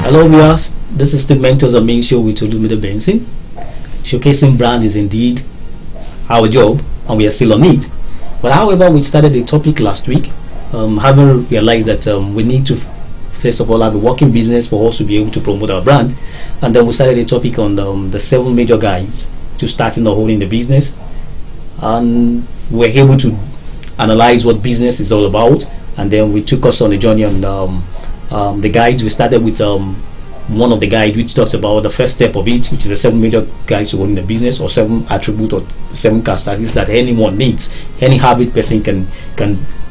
Hello viewers, this is the Mentors of Main Show with Olumide Benson. Showcasing brand is indeed our job and we are still on it. But however, we started a topic last week, having realized that we need to first of all have a working business for us to be able to promote our brand. And then we started a topic on the 7 major guides to starting or holding the business. And we're able to analyze what business is all about. And then we took us on a journey on the guides. We started with one of the guides which talks about the first step of it, which is the 7 major guides to owning a business, or 7 attributes or 7 characteristics that anyone needs, any habit person can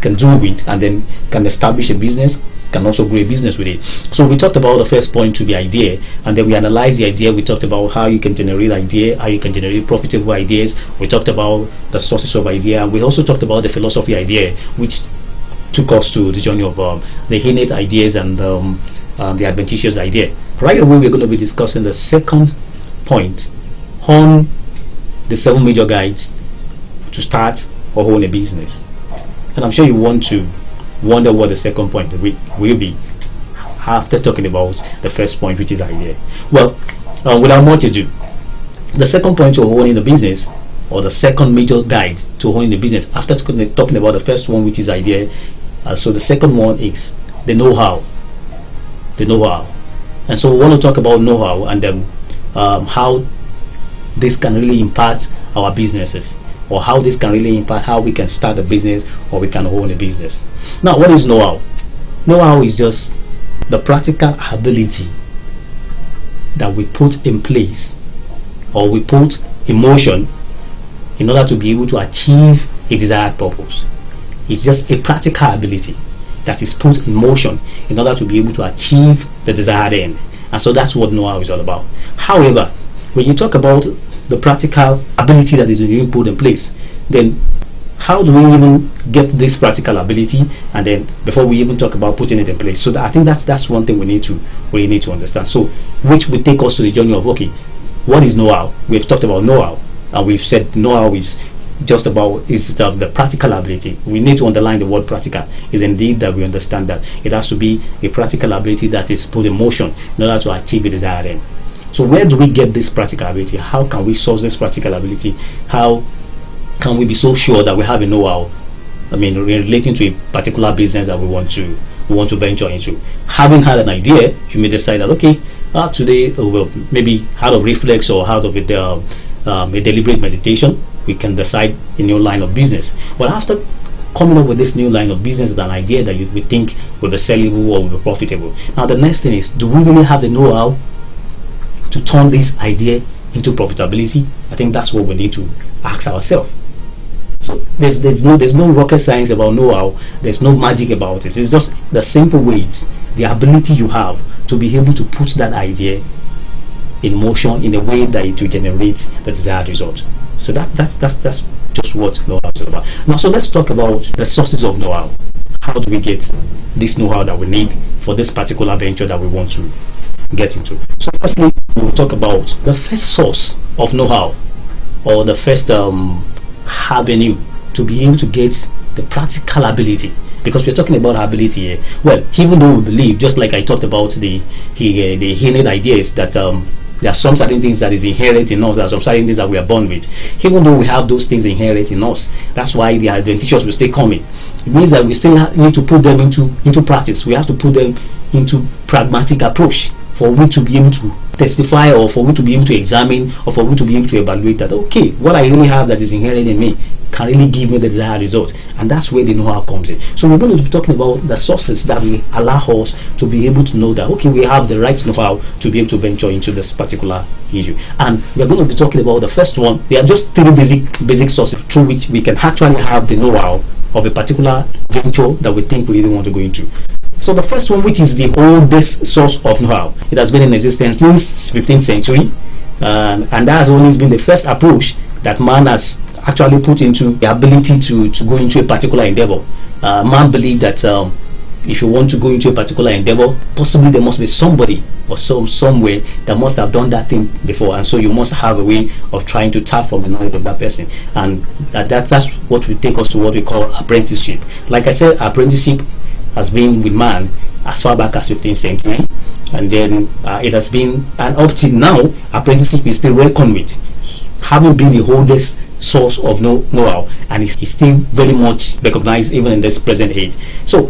do with, and then can establish a business, can also grow a business with it. So we talked about the first point to the idea, and then we analyzed the idea. We talked about how you can generate idea, how you can generate profitable ideas. We talked about the sources of idea, and we also talked about the philosophy idea, which took us to the journey of the innate ideas and the adventitious idea. Right away, we're going to be discussing the second point on the 7 major guides to start or own a business. And I'm sure you want to wonder what the second point will be after talking about the first point, which is idea. Well, without much ado, the second point to owning a business, or the second major guide to owning a business, after talking about the first one, which is idea, so the second one is the know-how. The know-how. And so we want to talk about know-how and how this can really impact our businesses, or how this can really impact how we can start a business or we can own a business. Now, what is know-how? Know-how is just the practical ability that we put in place, or we put in motion, in order to be able to achieve a desired purpose. It's just a practical ability that is put in motion in order to be able to achieve the desired end. And so that's what know-how is all about. However, when you talk about the practical ability that is being put in place, then how do we even get this practical ability, and then before we even talk about putting it in place? So I think that's one thing we need to understand. So which will take us to the journey of, okay, what is know-how? We've talked about know-how, and we've said know-how is just about the practical ability. We need to underline the word practical. Is indeed that we understand that it has to be a practical ability that is put in motion in order to achieve the desired end. So where do we get this practical ability? How can we source this practical ability? How can we be so sure that we have a know-how, relating to a particular business that we want to venture into? Having had an idea, you may decide that, okay, today, well, maybe out of reflex or out of a deliberate meditation, we can decide a new line of business. But after coming up with this new line of business with an idea that we think will be sellable or will be profitable, now the next thing is, do we really have the know-how to turn this idea into profitability? I think that's what we need to ask ourselves. So there's no rocket science about know-how. There's no magic about it. It's just the simple ways, the ability you have to be able to put that idea in motion in a way that it will generate the desired result. So that's just what know-how is about. Now, so let's talk about the sources of know-how. How do we get this know-how that we need for this particular venture that we want to get into? So firstly, we'll talk about the first source of know-how, or the first avenue to be able to get the practical ability. Because we're talking about ability here. Well, even though we believe, just like I talked about the innate ideas, that there are some certain things that is inherent in us, there are some certain things that we are born with. Even though we have those things inherent in us, that's why the adventitious will stay coming. It means that we still need to put them into practice. We have to put them into pragmatic approach for we to be able to testify, or for we to be able to examine, or for we to be able to evaluate that, okay, what I really have that is inherent in me can really give me the desired result. And that's where the know-how comes in. So we're going to be talking about the sources that will allow us to be able to know that, okay, we have the right know-how to be able to venture into this particular issue. And we're going to be talking about the first one. There are just 3 basic sources through which we can actually have the know-how of a particular venture that we think we really want to go into. So the first one, which is the oldest source of know-how, it has been in existence since 15th century, and that has always been the first approach that man has actually put into the ability to go into a particular endeavor. Man believed that if you want to go into a particular endeavor, possibly there must be somebody or somewhere that must have done that thing before, and so you must have a way of trying to tap from the knowledge of that person. And that's what will take us to what we call apprenticeship. Like I said, apprenticeship has been with man as far back as 15th century, and then it has been, and up till now, apprenticeship is still reckoned with having been the oldest source of know-how, and it's still very much recognized even in this present age. So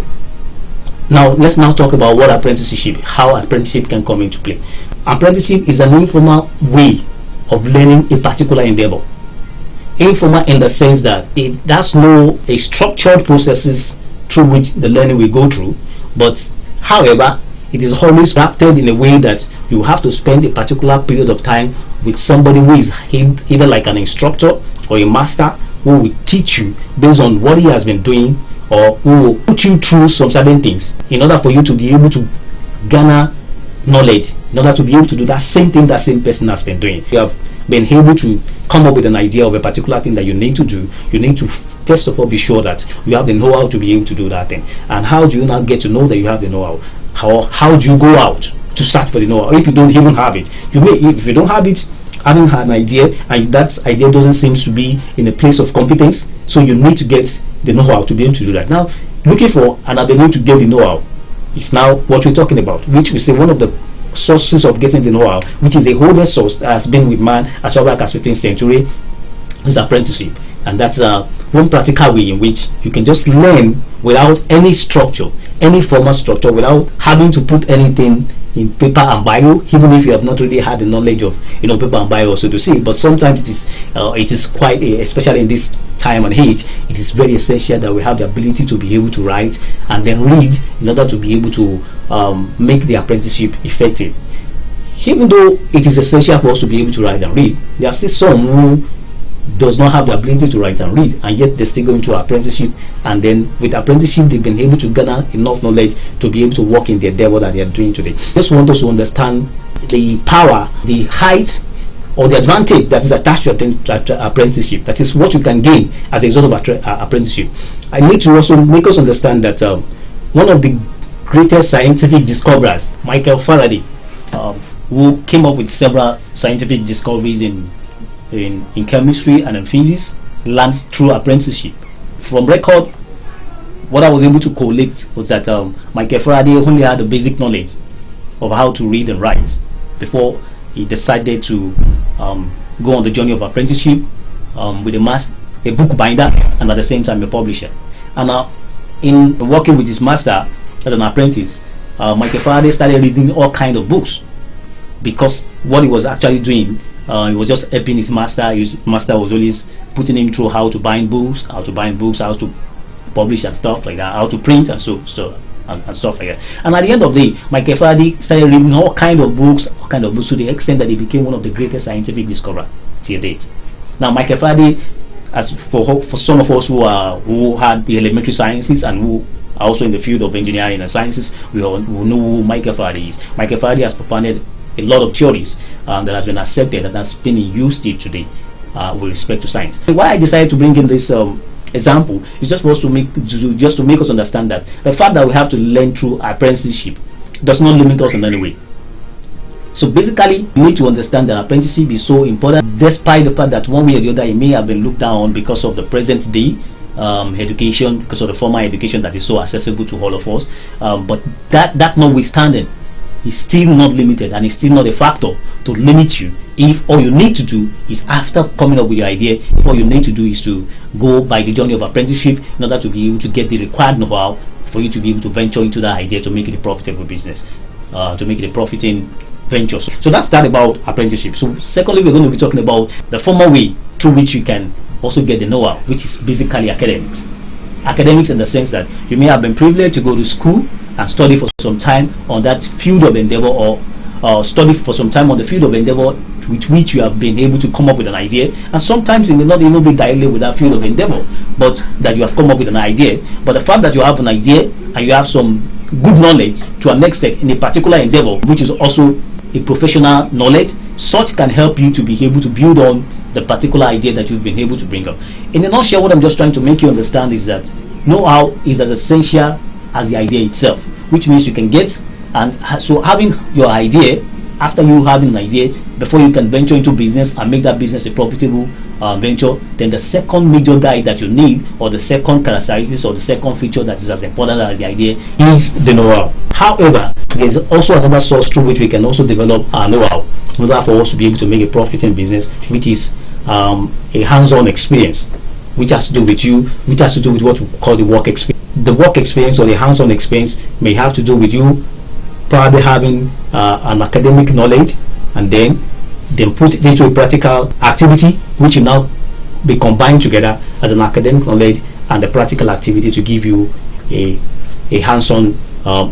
now let's now talk about what apprenticeship, how apprenticeship can come into play. Apprenticeship is an informal way of learning a particular endeavor. Informal in the sense that it does no a structured processes through which the learning will go through, but however it is always crafted in a way that you have to spend a particular period of time with somebody who is either like an instructor or a master who will teach you based on what he has been doing, or who will put you through some certain things in order for you to be able to garner knowledge, in order to be able to do that same thing that same person has been doing. You have been able to come up with an idea of a particular thing that you need to do. You need to first of all be sure that you have the know-how to be able to do that thing. And how do you now get to know that you have the know-how? How do you go out to search for the know-how if you don't even have it? If you don't have it, having an idea, and that idea doesn't seem to be in a place of competence, so you need to get the know-how to be able to do that. Now, looking for an avenue to get the know-how is now what we're talking about, which we say one of the sources of getting the know-how, which is the oldest source that has been with man as far back as 15th century, is apprenticeship. And that's one practical way in which you can just learn without any structure, any formal structure, without having to put anything in paper and bio, even if you have not really had the knowledge of paper and bio, so to say. But sometimes it is quite, especially in this time and age, it is very essential that we have the ability to be able to write and then read in order to be able to make the apprenticeship effective. Even though it is essential for us to be able to write and read, there are still some who does not have the ability to write and read, and yet they still go into apprenticeship, and then with apprenticeship they've been able to garner enough knowledge to be able to work in the endeavor that they are doing today. Just want us to understand the power, the height, or the advantage that is attached to apprenticeship. That is what you can gain as a result of apprenticeship. I need to also make us understand that one of the greatest scientific discoverers, Michael Faraday, who came up with several scientific discoveries in chemistry and in physics, learned through apprenticeship. From record, what I was able to collect was that Michael Faraday only had the basic knowledge of how to read and write before he decided to go on the journey of apprenticeship with a book binder and at the same time a publisher. And in working with his master as an apprentice, Michael Faraday started reading all kinds of books, because what he was actually doing, he was just helping his master. His master was always putting him through how to bind books, how to publish and stuff like that, how to print and stuff like that. And at the end of the day, Michael Faraday started reading all kind of books to the extent that he became one of the greatest scientific discoverers till date. Now, Michael Faraday, as for some of us who had the elementary sciences and who are also in the field of engineering and sciences, we know who Michael Faraday is. Michael Faraday has propounded a lot of theories that has been accepted and has been in use till today with respect to science. Why I decided to bring in this example is just for us to make us understand that the fact that we have to learn through apprenticeship does not limit us in any way. So basically, we need to understand that apprenticeship is so important, despite the fact that one way or the other it may have been looked down on because of the present day education, because of the formal education that is so accessible to all of us. But that notwithstanding, is still not limited, and it's still not a factor to limit you if all you need to do is, after coming up with your idea, if all you need to do is to go by the journey of apprenticeship in order to be able to get the required know-how for you to be able to venture into that idea to make it a profitable business, to make it a profiting venture. So that's that about apprenticeship. So secondly, we're going to be talking about the formal way through which you can also get the know-how, which is basically academics. Academics in the sense that you may have been privileged to go to school and study for some time on that field of endeavor, or study for some time on the field of endeavor with which you have been able to come up with an idea. And sometimes it may not even be directly with that field of endeavor, but that you have come up with an idea. But the fact that you have an idea and you have some good knowledge to an extent in a particular endeavor, which is also a professional knowledge, such can help you to be able to build on the particular idea that you've been able to bring up. In a nutshell, what I'm just trying to make you understand is that know-how is as essential as the idea itself, which means you can get, and so having your idea after you having an idea, before you can venture into business and make that business a profitable venture, then the second major guide that you need, or the second characteristics, or the second feature that is as important as the idea, is the know-how. However, there is also another source through which we can also develop our know-how in order for us to be able to make a profit in business, which is a hands-on experience, which has to do with you, which has to do with what we call the work experience. The work experience or the hands-on experience may have to do with you probably having an academic knowledge, and then put it into a practical activity, which will now be combined together as an academic knowledge and the practical activity to give you a hands-on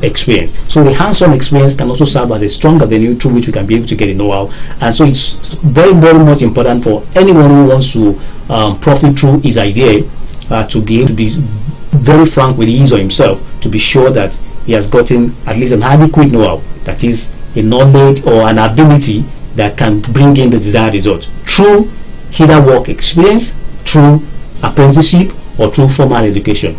experience. So the hands-on experience can also serve as a strong avenue through which we can be able to get a know-how. And so it's very, very much important for anyone who wants to profit through his idea to be able to be very frank with his or himself, to be sure that he has gotten at least an adequate know-how, that is a knowledge or an ability that can bring in the desired result through either work experience, through apprenticeship, or through formal education.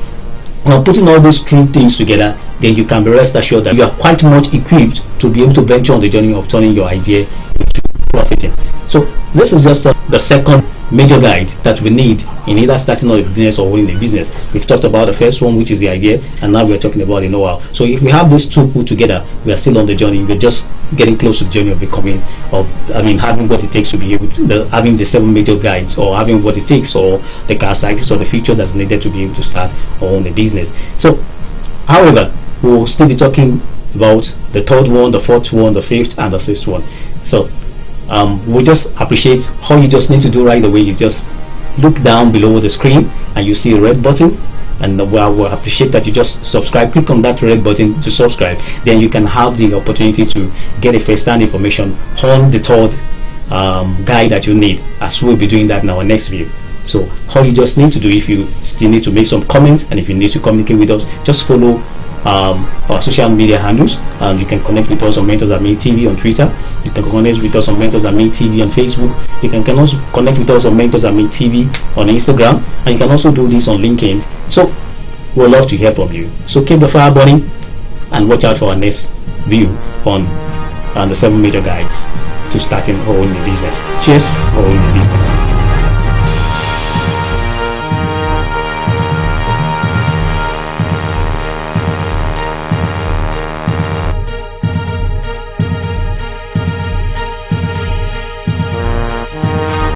Now, putting all these three things together, then you can be rest assured that you are quite much equipped to be able to venture on the journey of turning your idea into profiting. So this is just the second major guide that we need in either starting a business or owning a business. We've talked about the first one, which is the idea, and now we're talking about the know-how. So if we have these two put together, we are still on the journey. We're just getting close to the journey of becoming, having what it takes to be able to, having the 7 major guides, or having what it takes, or the characteristics or the feature that's needed to be able to start or own a business. So, however, we'll still be talking about the third one, the fourth one, the fifth, and the sixth one. So we just appreciate how you just need to do right away. You just look down below the screen and you see a red button, and we'll appreciate that you just subscribe. Click on that red button to subscribe. Then you can have the opportunity to get a first-hand information on the third guide that you need, as we'll be doing that in our next video. So all you just need to do, if you still need to make some comments and if you need to communicate with us, just follow our social media handles. You can connect with us on mentorsminttv on Twitter. You can connect with us on mentorsminttv on Facebook. You can also connect with us on mentorsminttv on Instagram, and you can also do this on LinkedIn. So we'd love to hear from you. So keep the fire burning and watch out for our next view on the 7 major guides to starting or owning a business. Cheers, or owning a business.